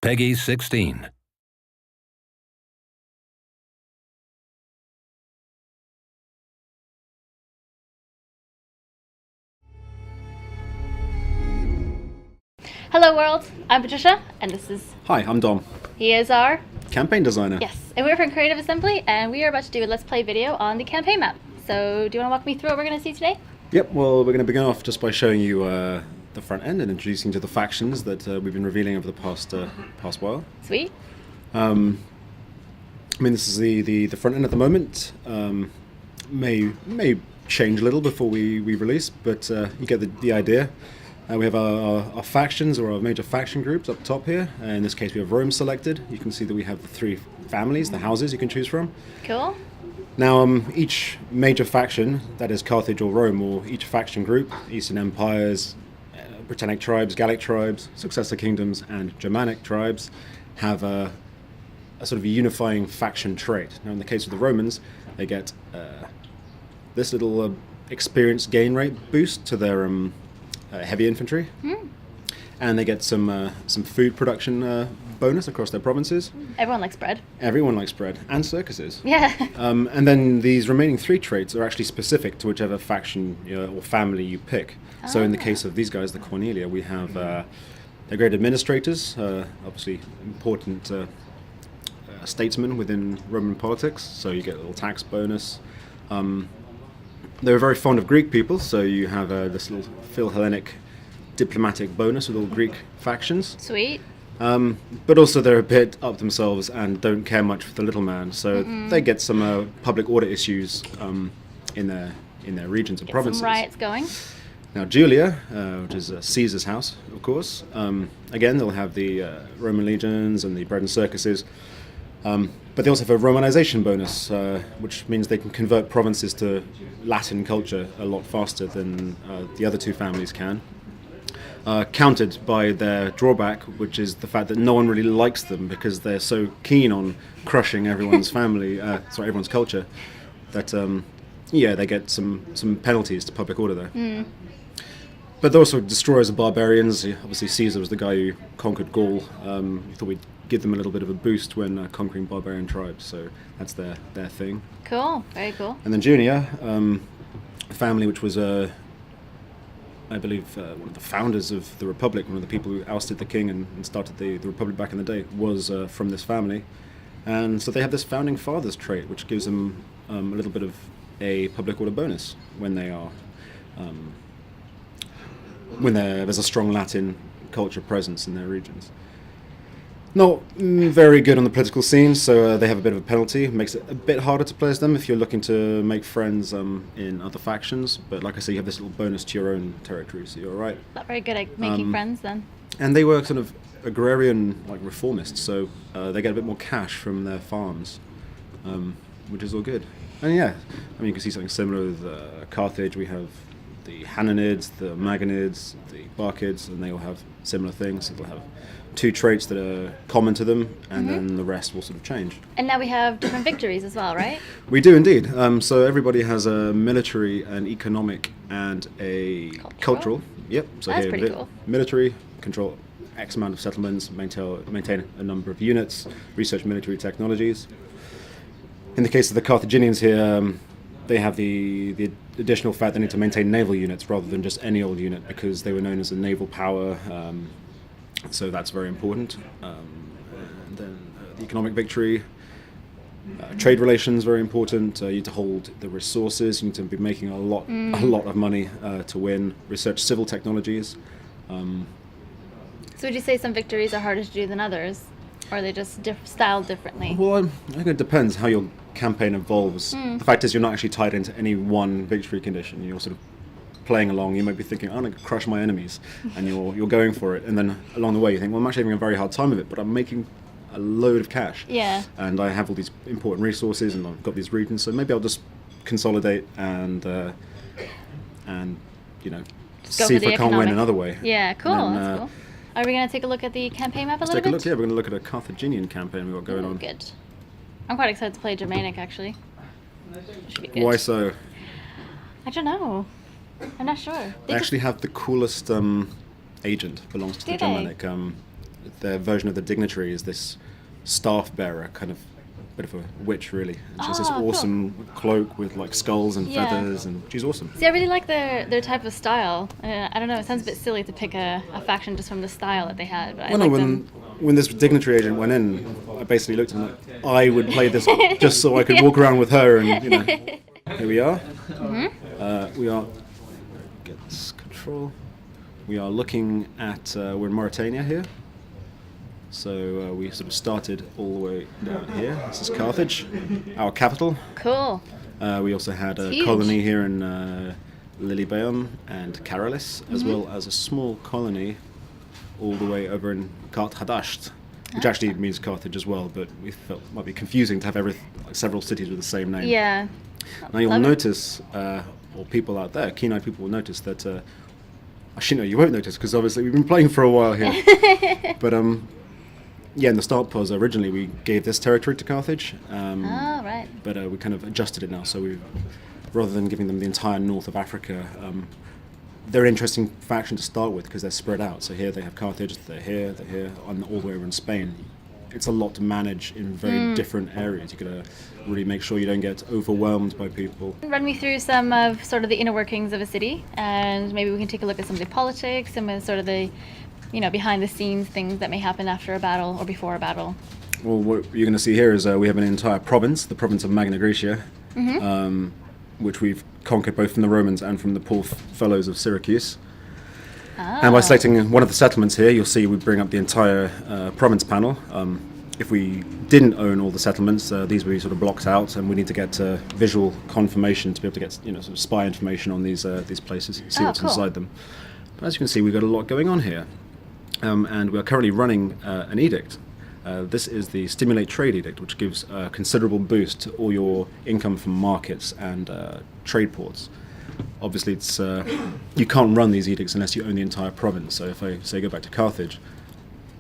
Peggy 16. Hello world, I'm Patricia, and this is... Hi, I'm Dom, He is our... campaign designer. Yes, and we're from Creative Assembly, and we are about to do a Let's Play video on the campaign map. So, do you want to walk me through what we're going to see today? Yep, well, we're going to begin off just by showing you the front end and introducing you to the factions that we've been revealing over the past while. Sweet. I mean, this is the front end at the moment. May change a little before we release, but you get the idea. We have our factions, or our major faction groups up top here. In this case, we have Rome selected. You can see that we have the three families, the houses you can choose from. Cool. Now, each major faction, that is Carthage or Rome, or each faction group, Eastern Empires, Britannic tribes, Gallic tribes, successor kingdoms, and Germanic tribes, have a sort of a unifying faction trait. Now, in the case of the Romans, they get this little experience gain rate boost to their heavy infantry, and they get some food production bonus across their provinces. Everyone likes bread. Everyone likes bread, and circuses. Yeah. And then these remaining three traits are actually specific to whichever faction or family you pick. So in the case of these guys, the Cornelia, we have they're great administrators, obviously important statesmen within Roman politics, so you get a little tax bonus. They're very fond of Greek people, so you have this little Philhellenic diplomatic bonus with all Greek factions. Sweet. But also they're a bit up themselves and don't care much for the little man, so they get some public order issues in their regions and provinces. Some riots going. Now Julia, which is Caesar's house, of course, again they'll have the Roman legions and the bread and circuses, but they also have a Romanization bonus, which means they can convert provinces to Latin culture a lot faster than the other two families can. Countered by their drawback, which is the fact that no one really likes them because they're so keen on crushing everyone's everyone's culture, that they get some penalties to public order there. But they're also destroyers of barbarians. Obviously, Caesar was the guy who conquered Gaul. We thought we'd give them a little bit of a boost when conquering barbarian tribes, so that's their thing. Cool, very cool. And then Junia, a family which was I believe one of the founders of the Republic, one of the people who ousted the king and started the Republic back in the day, was from this family. And so they have this founding fathers trait, which gives them a little bit of a public order bonus when they are there's a strong Latin culture presence in their regions. Not very good on the political scene, so they have a bit of a penalty. It makes it a bit harder to play as them if you're looking to make friends in other factions. But like I say, you have this little bonus to your own territory, so you're all right. Not very good at making friends then. And they were sort of agrarian, like reformists, so they get a bit more cash from their farms, which is all good. And yeah, I mean, you can see something similar with Carthage. We have the Hananids, the Magonids, the Barkids, and they all have similar things. So they'll have two traits that are common to them, and then the rest will sort of change. And now we have different victories as well, right? We do indeed. So everybody has a military, an economic, and a cultural. Yep. So That's here, pretty cool. Military, control X amount of settlements, maintain a number of units, research military technologies. In the case of the Carthaginians here, they have the additional fact they need to maintain naval units rather than just any old unit, because they were known as a naval power. So that's very important. And then the economic victory, trade relations, very important. You need to hold the resources. You need to be making a lot of money to win. Research civil technologies. So would you say some victories are harder to do than others? Or are they just styled differently? Well, I think it depends how your campaign evolves. The fact is, you're not actually tied into any one victory condition. You're sort of playing along. You might be thinking, I'm going to crush my enemies, and you're going for it. And then along the way, you think, well, I'm actually having a very hard time of it, but I'm making a load of cash. Yeah. And I have all these important resources, and I've got these regions, so maybe I'll just consolidate and see if I can't win another way. Yeah, cool. Then, that's cool. Are we going to take a look at the campaign map a little Let's bit? take a look. Yeah, we're going to look at a Carthaginian campaign we've got going on. Good. I'm quite excited to play Germanic, actually. Should be good. Why so? I don't know. I'm not sure. They actually have the coolest agent belongs to Do the they? Germanic. their version of the dignitary is this staff bearer, kind of bit of a witch, really. And she has this Oh, cool. awesome cloak with like skulls and Yeah. feathers, and she's awesome. See, I really like their type of style. I don't know, it sounds a bit silly to pick a faction just from the style that they had, but I Well, no, like when them. when this dignitary agent went in, I basically looked at him like I would play this just so I could walk around with her, and here we are. We are get this control. We are looking at we're in Mauritania here. So we sort of started all the way down here. This is Carthage, our capital. Cool. We also had a huge. colony here in Lilybaeum and Caralis, as well as a small colony all the way over in Kart Hadasht, which actually means Carthage as well, but we felt it might be confusing to have several cities with the same name. Yeah. Now you'll Love it. notice, or people out there, keen-eyed people will notice that, actually no, you won't notice because obviously we've been playing for a while here, but yeah, in the start pause originally we gave this territory to Carthage, Oh, right. but we kind of adjusted it now, so we, rather than giving them the entire north of Africa, they're an interesting faction to start with because they're spread out. So here they have Carthage, they're here, and all the way over in Spain. It's a lot to manage in very different areas. You've got to really make sure you don't get overwhelmed by people. Run me through some of sort of the inner workings of a city, and maybe we can take a look at some of the politics, some of sort of the, behind the scenes things that may happen after a battle or before a battle. Well, what you're going to see here is we have an entire province, the province of Magna Graecia, which we've conquered both from the Romans and from the poor fellows of Syracuse. And by selecting one of the settlements here, you'll see we bring up the entire province panel. If we didn't own all the settlements, these would be sort of blocked out, and we need to get visual confirmation to be able to get sort of spy information on these places, see what's cool. inside them. But as you can see, we've got a lot going on here, and we're currently running an edict. This is the Stimulate Trade Edict, which gives a considerable boost to all your income from markets and trade ports. Obviously, it's you can't run these edicts unless you own the entire province. So if I say go back to Carthage,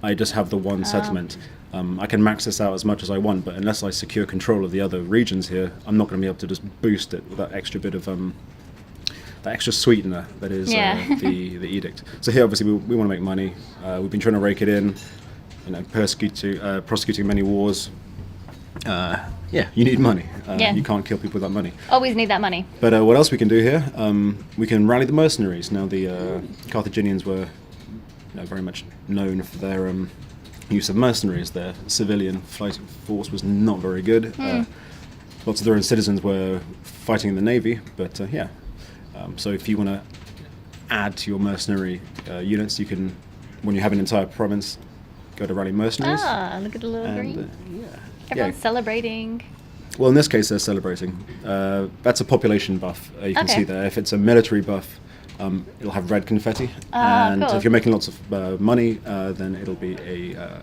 I just have the one settlement. I can max this out as much as I want, but unless I secure control of the other regions here, I'm not going to be able to just boost it with that extra bit of that extra sweetener that is the edict. So here, obviously, we want to make money. We've been trying to rake it in, prosecuting many wars. Yeah, you need money. You can't kill people without money. Always need that money. But what else we can do here? We can rally the mercenaries. Now, the Carthaginians were very much known for their use of mercenaries. Their civilian fighting force was not very good. Lots of their own citizens were fighting in the navy, but so if you want to add to your mercenary units, you can, when you have an entire province, go to rally mercenaries. Look at the little green. Everyone's Yeah. celebrating. Well, in this case, they're celebrating. That's a population buff. You can Okay. see there. If it's a military buff, it'll have red confetti. And cool. if you're making lots of money, then it'll be a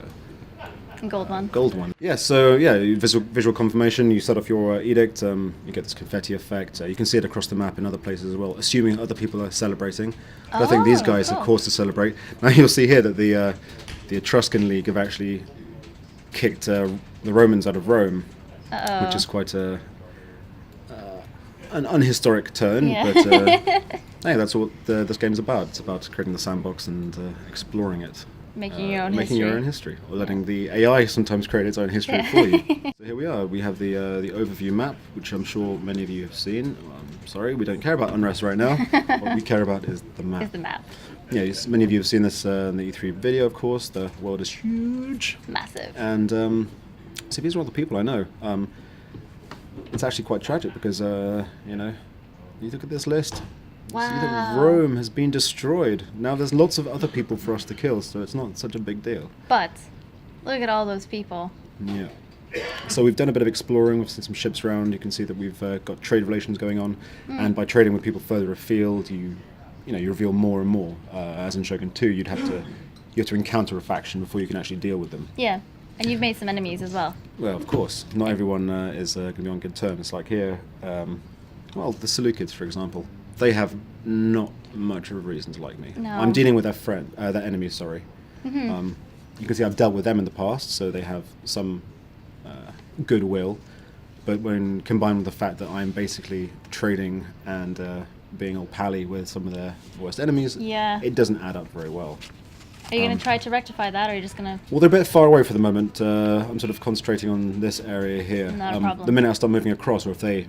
Gold one. gold one. Yeah, so visual confirmation. You set off your edict. You get this confetti effect. You can see it across the map in other places as well, assuming other people are celebrating. But I think these guys cool. are caused to celebrate. Now you'll see here that the Etruscan League have actually kicked the Romans out of Rome, which is quite an unhistoric turn. Yeah. But hey, that's what this game's about. It's about creating the sandbox and exploring it. Making your own making history. your own history, or letting the AI sometimes create its own history for you. So here we are. We have the overview map, which I'm sure many of you have seen. I'm sorry, we don't care about unrest right now. What we care about is the map. Is the map. Yeah, many of you have seen this in the E3 video, of course. The world is huge. Massive. And see, these are all the people I know. It's actually quite tragic because, you look at this list. You see that Wow. Rome has been destroyed. Now there's lots of other people for us to kill, so it's not such a big deal. But look at all those people. Yeah. So we've done a bit of exploring. We've seen some ships around. You can see that we've got trade relations going on, and by trading with people further afield, you reveal more and more. As in Shogun 2, you have to encounter a faction before you can actually deal with them. Yeah. And you've made some enemies as well. Well, of course, not everyone is going to be on good terms. Like here, the Seleucids, for example, they have not much of a reason to like me. No. I'm dealing with their enemy. Sorry. You can see I've dealt with them in the past, so they have some goodwill. But when combined with the fact that I'm basically trading and being all pally with some of their worst enemies, Yeah. it doesn't add up very well. Are you going to try to rectify that, or are you just going to... Well, they're a bit far away for the moment. I'm sort of concentrating on this area here. Not a problem. The minute I start moving across, or if they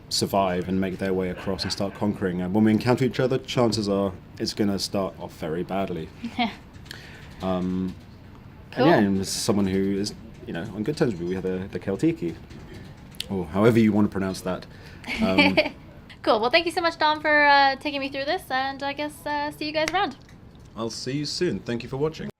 survive and make their way across and start conquering, when we encounter each other, chances are it's going to start off very badly. And yeah, and as someone who is, on good terms with me, we have the Celtiki, or however you want to pronounce that. Cool. Well, thank you so much, Dom, for taking me through this, and I guess see you guys around. I'll see you soon. Thank you for watching.